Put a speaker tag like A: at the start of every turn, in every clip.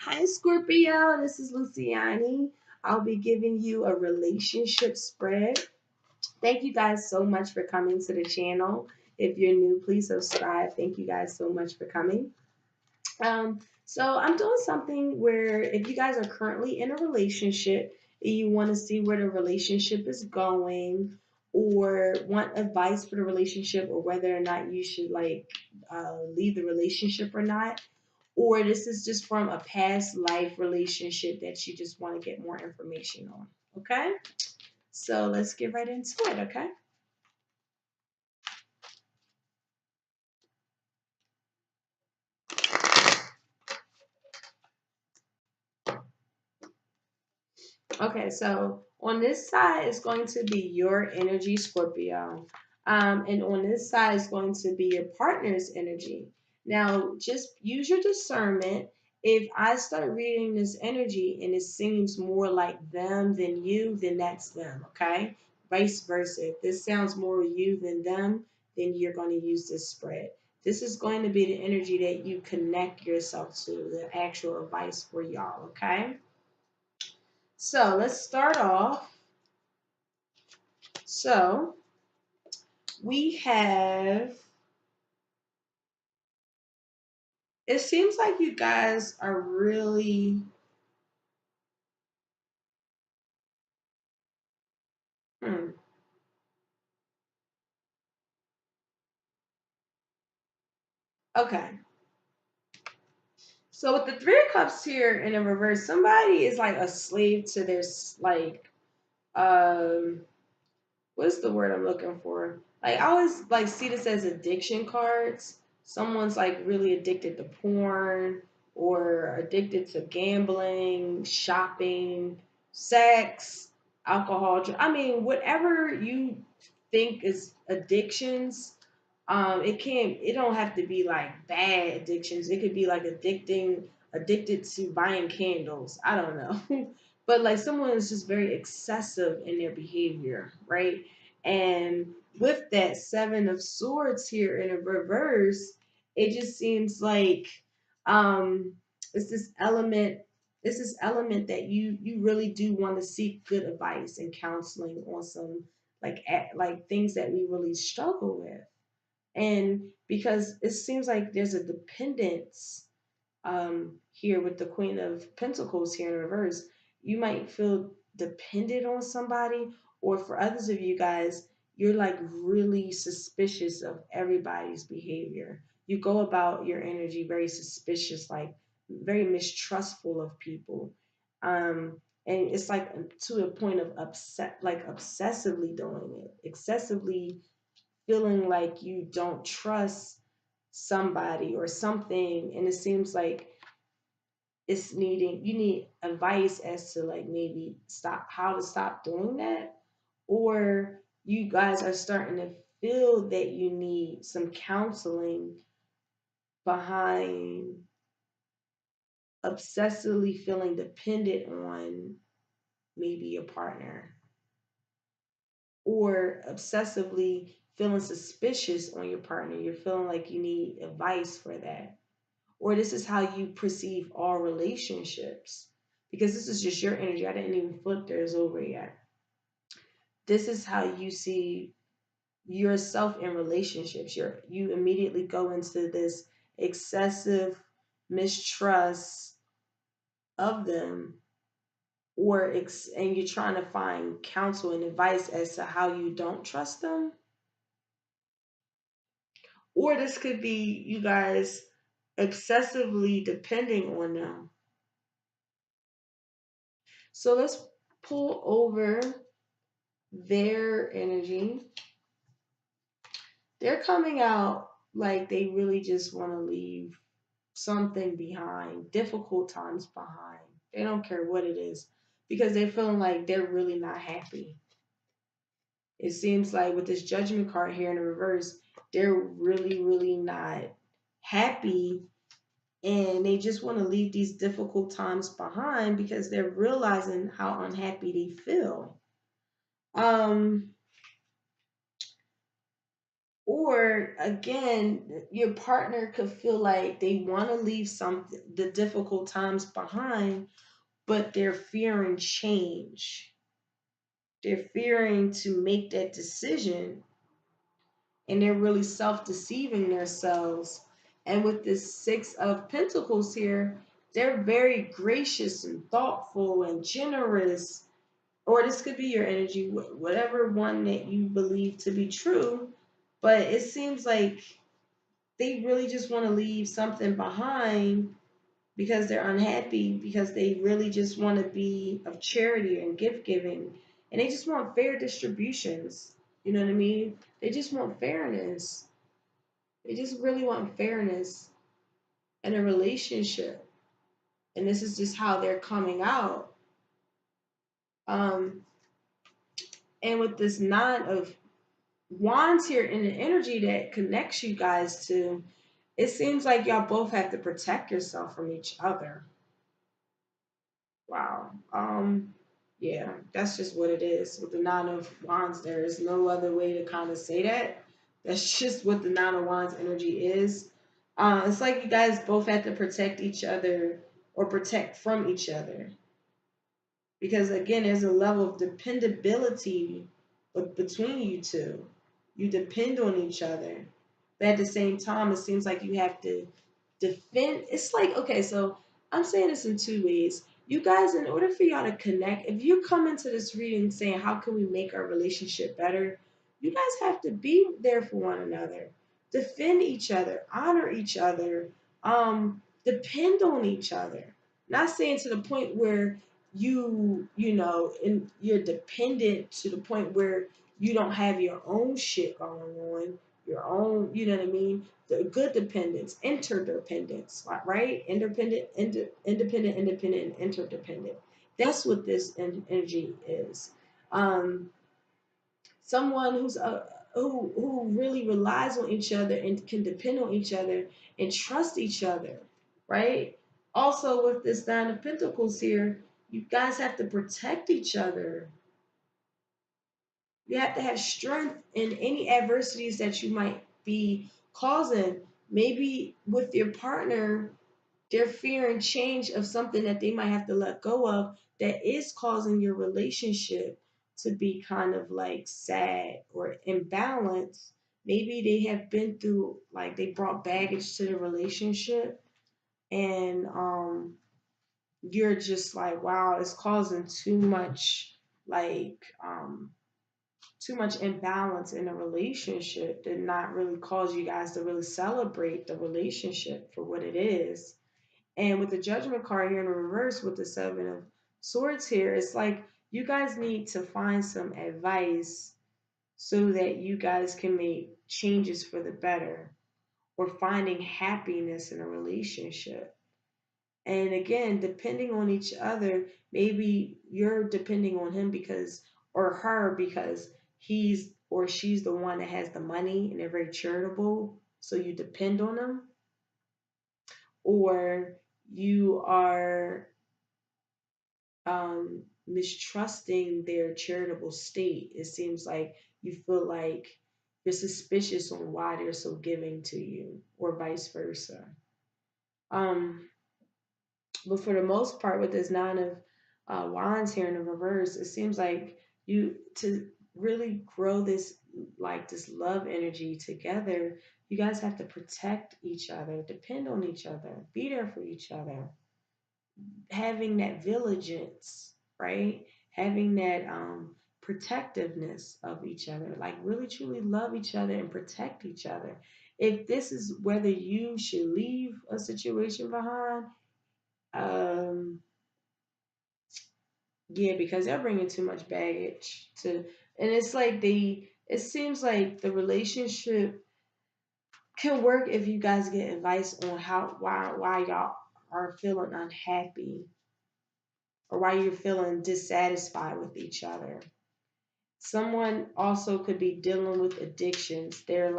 A: Hi, Scorpio. This is Luciani. I'll be giving you a relationship spread. Thank you guys so much for coming to the channel. If you're new, please subscribe. Thank you guys so much for coming. So I'm doing something where if you guys are currently in a relationship and you want to see where the relationship is going, or want advice for the relationship, or whether or not you should leave the relationship or not, or this is just from a past life relationship that you just want to get more information on. Okay, so let's get right into it. Okay. Okay, so on this side is going to be your energy, Scorpio. And on this side is going to be your partner's energy. Now, just use your discernment. If I start reading this energy and it seems more like them than you, then that's them, okay? Vice versa. If this sounds more you than them, then you're going to use this spread. This is going to be the energy that you connect yourself to, the actual advice for y'all, okay? So let's start off. So we have, it seems like you guys are really, hmm, okay. So with the Three of Cups here in the reverse, somebody is like a slave to their, um, what's the word I'm looking for? Like I always like see this as addiction cards. Someone's like really addicted to porn or addicted to gambling, shopping, sex, alcohol. I mean, whatever you think is addictions, it don't have to be like bad addictions. It could be like addicted to buying candles. I don't know. But like someone is just very excessive in their behavior, right? And with that Seven of Swords here in a reverse, it just seems like um it's this element that you really do want to seek good advice and counseling on some like things that we really struggle with. And because it seems like there's a dependence here with the Queen of Pentacles here in reverse, you might feel dependent on somebody, or for others of you guys, you're like really suspicious of everybody's behavior. You go about your energy very suspicious, like very mistrustful of people. And it's like to a point of like obsessively doing it, excessively feeling like you don't trust somebody or something, and it seems like you need advice as to like maybe stop how to stop doing that, or you guys are starting to feel that you need some counseling behind obsessively feeling dependent on maybe a partner, or obsessively feeling suspicious on your partner. You're feeling like you need advice for that, or this is how you perceive all relationships, because this is just your energy. I didn't even flip theirs over yet. This is how you see yourself in relationships. You immediately go into this excessive mistrust of them, and you're trying to find counsel and advice as to how you don't trust them. Or this could be you guys excessively depending on them. So let's pull over their energy. They're coming out like they really just want to leave something behind, difficult times behind. They don't care what it is because they're feeling like they're really not happy. It seems like with this judgment card here in the reverse, they're really, really not happy, and they just want to leave these difficult times behind because they're realizing how unhappy they feel. Um, Or again, your partner could feel like they want to leave some the difficult times behind, but they're fearing change. They're fearing to make that decision, and they're really self-deceiving themselves. And with this Six of Pentacles here, they're very gracious and thoughtful and generous. Or this could be your energy, whatever one that you believe to be true. But it seems like they really just want to leave something behind because they're unhappy, because they really just want to be of charity and gift giving, and they just want fair distributions. You know what I mean? They just want fairness. They just really want fairness in a relationship, and this is just how they're coming out. Um, and with this Nine of Wands here in the energy that connects you guys to, it seems like y'all both have to protect yourself from each other. Wow. Yeah, that's just what it is with the Nine of Wands. There is no other way to kind of say that. That's just what the Nine of Wands energy is. It's like you guys both have to protect each other or protect from each other, because again, there's a level of dependability between you two. You depend on each other, but at the same time, it seems like you have to defend. It's like, okay, so I'm saying this in two ways. You guys, in order for y'all to connect, if you come into this reading saying, how can we make our relationship better? You guys have to be there for one another, defend each other, honor each other, depend on each other. Not saying to the point where you know, and you're dependent to the point where you don't have your own shit going on, your own, you know what I mean? The good dependence, interdependence, right? Independent, and interdependent. That's what this energy is. Um, Someone who really relies on each other and can depend on each other and trust each other, right? Also, with this Nine of Pentacles here, you guys have to protect each other. You have to have strength in any adversities that you might be causing. Maybe with your partner, they're fearing change of something that they might have to let go of that is causing your relationship to be kind of like sad or imbalanced. Maybe they have been through, like, they brought baggage to the relationship, and you're just like, wow, it's causing like too much imbalance in a relationship, did not really cause you guys to really celebrate the relationship for what it is. And with the Judgment card here in reverse with the Seven of Swords here, it's like you guys need to find some advice so that you guys can make changes for the better, or finding happiness in a relationship. And again, depending on each other, maybe you're depending on him because, or her, because he's or she's the one that has the money and they're very charitable. So you depend on them. Or you are mistrusting their charitable state. It seems like you feel like you're suspicious on why they're so giving to you, or vice versa. Um, But for the most part, with this Nine of Wands here in the reverse, it seems like you to really grow this, like this love energy together. You guys have to protect each other, depend on each other, be there for each other, having that vigilance, right? Having that protectiveness of each other, like really truly love each other and protect each other. If this is whether you should leave a situation behind, um, yeah, because they're bringing too much baggage to, and it's like it seems like the relationship can work if you guys get advice on why y'all are feeling unhappy, or why you're feeling dissatisfied with each other. Someone also could be dealing with addictions. They're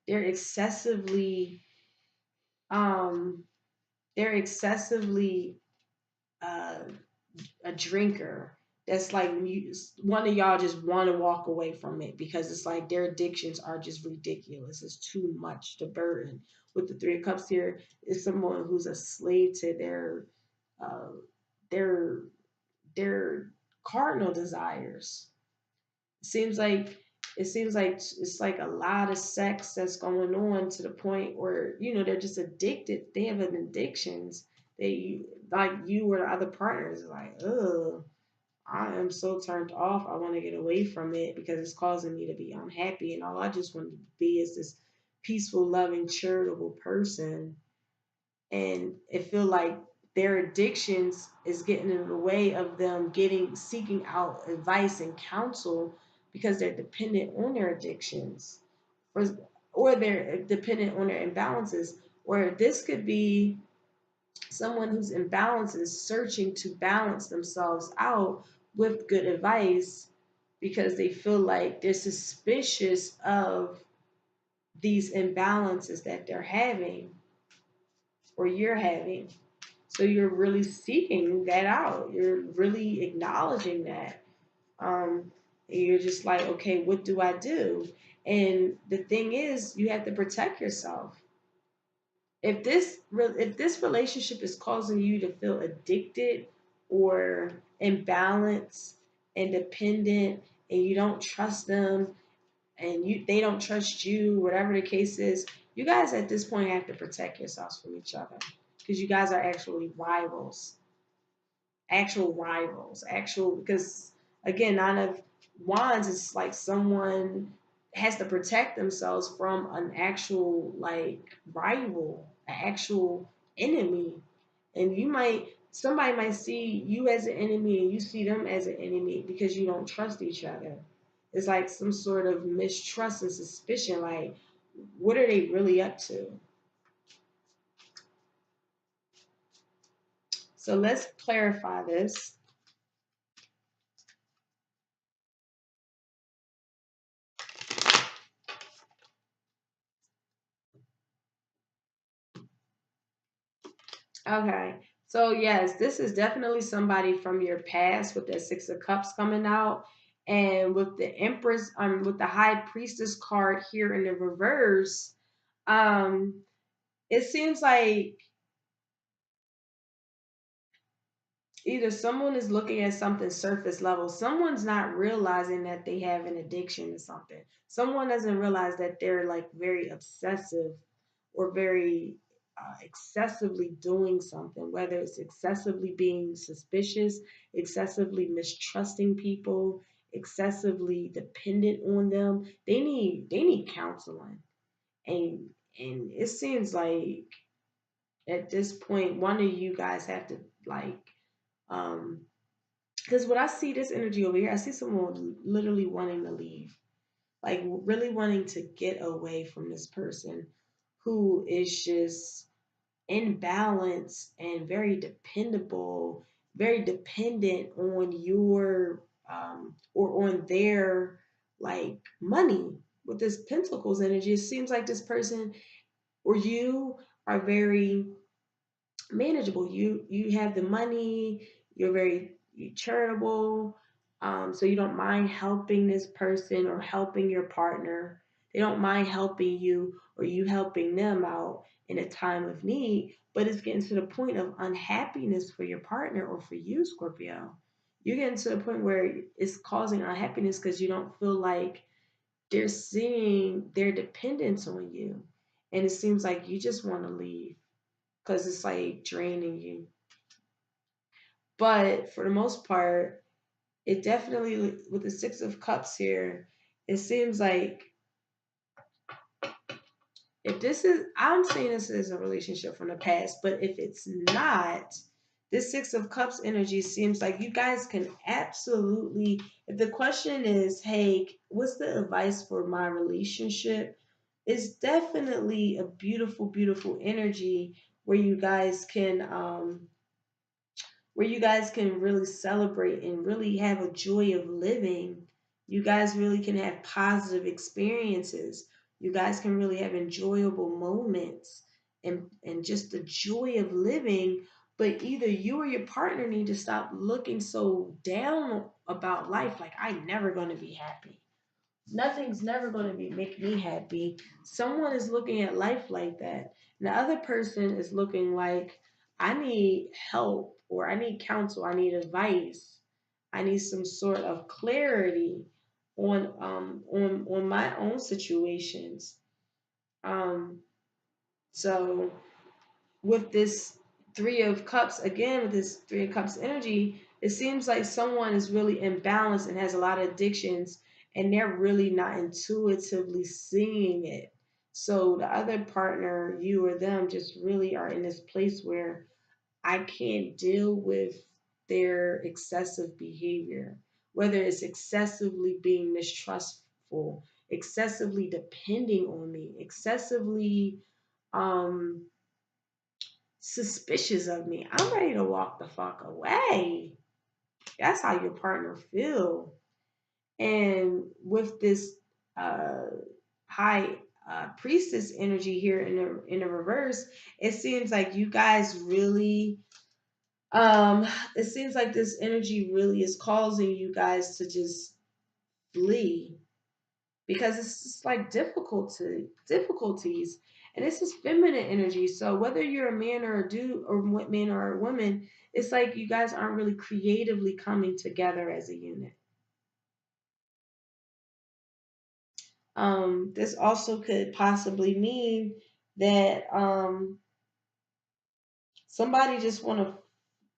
A: excessively um they're excessively uh a drinker. that's like one of y'all just want to walk away from it because it's like their addictions are just ridiculous. It's too much to burden. With the Three of Cups here, is someone who's a slave to uh, their their cardinal desires. Seems like it's like a lot of sex that's going on to the point where they're just addicted. They have an addictions. They like you or the other partners is like, ugh, I am so turned off. I want to get away from it because it's causing me to be unhappy, and all I just want to be is this peaceful, loving, charitable person. And it feel like their addictions is getting in the way of them getting seeking out advice and counsel because they're dependent on their addictions, or they're dependent on their imbalances. Or this could be someone who's imbalanced is searching to balance themselves out with good advice because they feel like they're suspicious of these imbalances that they're having or you're having. So you're really seeking that out. You're really acknowledging that. And you're just like, okay, what do I do? And the thing is, you have to protect yourself. If this relationship is causing you to feel addicted or imbalanced and dependent, and you don't trust them, and they don't trust you, whatever the case is, you guys at this point have to protect yourselves from each other because you guys are actually rivals, actual because again, nine of wands is like someone has to protect themselves from an actual like rival, an actual enemy. And somebody might see you as an enemy and you see them as an enemy because you don't trust each other. It's like some sort of mistrust and suspicion, like what are they really up to? So let's clarify this. Okay. So yes, this is definitely somebody from your past with that Six of Cups coming out. And with the Empress, with the High Priestess card here in the reverse, um, it seems like either someone is looking at something surface level, someone's not realizing that they have an addiction to something. Someone doesn't realize that they're like very obsessive or very excessively doing something, whether it's excessively being suspicious, excessively mistrusting people, excessively dependent on them. They need counseling. And it seems like at this point one of you guys have to like um because what I see this energy over here, I see someone literally wanting to leave, like really wanting to get away from this person who is just in balance and very dependable, very dependent on your or on their like money. With this Pentacles energy, it seems like this person or you are very manageable. You have the money. You're very charitable, so you don't mind helping this person or helping your partner. They don't mind helping you or you helping them out in a time of need. But it's getting to the point of unhappiness for your partner or for you, Scorpio. You're getting to the point where it's causing unhappiness because you don't feel like they're seeing their dependence on you, and it seems like you just want to leave because it's like draining you. But for the most part, it definitely, with the Six of Cups here, it seems like if this is, I'm saying this is a relationship from the past, but if it's not, this Six of Cups energy seems like you guys can absolutely, if the question is, hey, what's the advice for my relationship? It's definitely a beautiful, beautiful energy where you guys can really celebrate and really have a joy of living. You guys really can have positive experiences. You guys can really have enjoyable moments and just the joy of living. But either you or your partner need to stop looking so down about life like I'm never going to be happy. Nothing's never going to be make me happy. Someone is looking at life like that. And the other person is looking like I need help or I need counsel, I need advice. I need some sort of clarity on my own situations. Um so with this three of cups again, with this three of cups energy, it seems like someone is really imbalanced and has a lot of addictions, and they're really not intuitively seeing it. So the other partner, you or them, just really are in this place where I can't deal with their excessive behavior, whether it's excessively being mistrustful, excessively depending on me, excessively um suspicious of me. I'm ready to walk the fuck away. That's how your partner feel. And with this uh, high priestess energy here in the reverse, it seems like you guys really it seems like this energy really is causing you guys to just flee because it's just like difficulties, and this is feminine energy. So whether you're a man or a dude or man or a woman, it's like you guys aren't really creatively coming together as a unit. This also could possibly mean that somebody just want to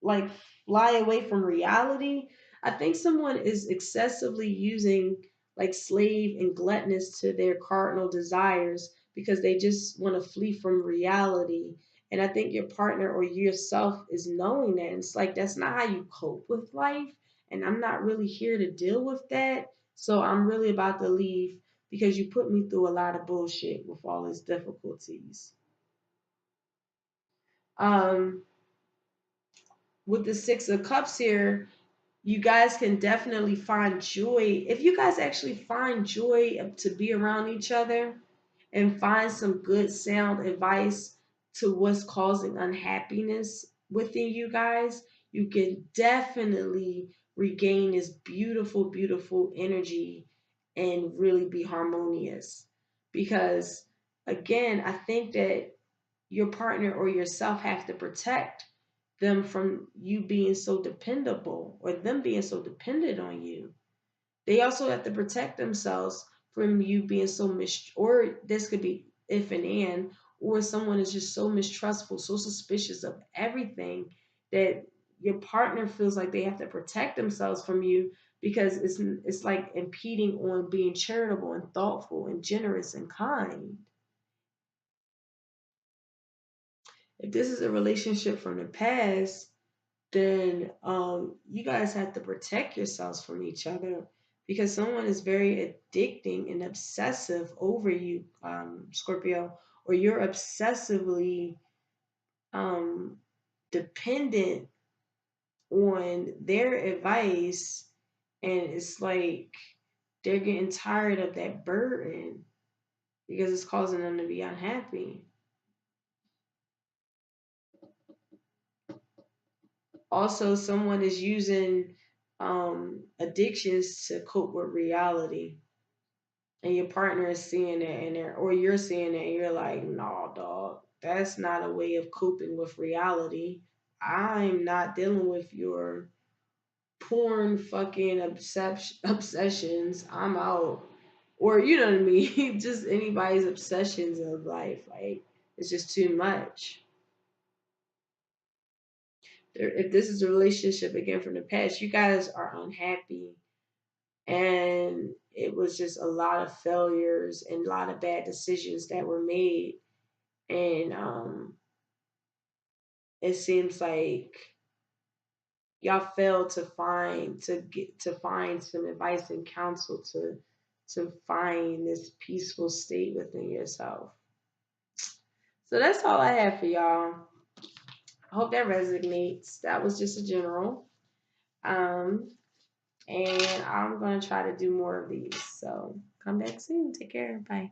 A: like fly away from reality. I think someone is excessively using like slave and gluttonous to their cardinal desires because they just want to flee from reality. And I think your partner or yourself is knowing that. And it's like that's not how you cope with life. And I'm not really here to deal with that. So I'm really about to leave because you put me through a lot of bullshit with all these difficulties. Um, with the Six of Cups here, you guys can definitely find joy. If you guys actually find joy to be around each other and find some good sound advice to what's causing unhappiness within you guys, you can definitely regain this beautiful, beautiful energy and really be harmonious. Because again, I think that your partner or yourself have to protect them from you being so dependable or them being so dependent on you. They also have to protect themselves from you being so or this could be if and or someone is just so mistrustful, so suspicious of everything that your partner feels like they have to protect themselves from you because it's like impeding on being charitable and thoughtful and generous and kind. If this is a relationship from the past, then you guys have to protect yourselves from each other because someone is very addicting and obsessive over you, Scorpio, or you're obsessively um, dependent on their advice, and it's like they're getting tired of that burden because it's causing them to be unhappy. Also, someone is using addictions to cope with reality, and your partner is seeing it, and or you're seeing it, and you're like, "No, dog, that's not a way of coping with reality. I'm not dealing with your porn fucking obsessions. I'm out." Or you know what I mean? Just anybody's obsessions of life, like it's just too much. If this is a relationship again from the past, you guys are unhappy, and it was just a lot of failures and a lot of bad decisions that were made, and it seems like y'all failed to find some advice and counsel to find this peaceful state within yourself. So that's all I have for y'all. I hope that resonates. That was just a general. Um, and I'm gonna try to do more of these. So come back soon. Take care. Bye.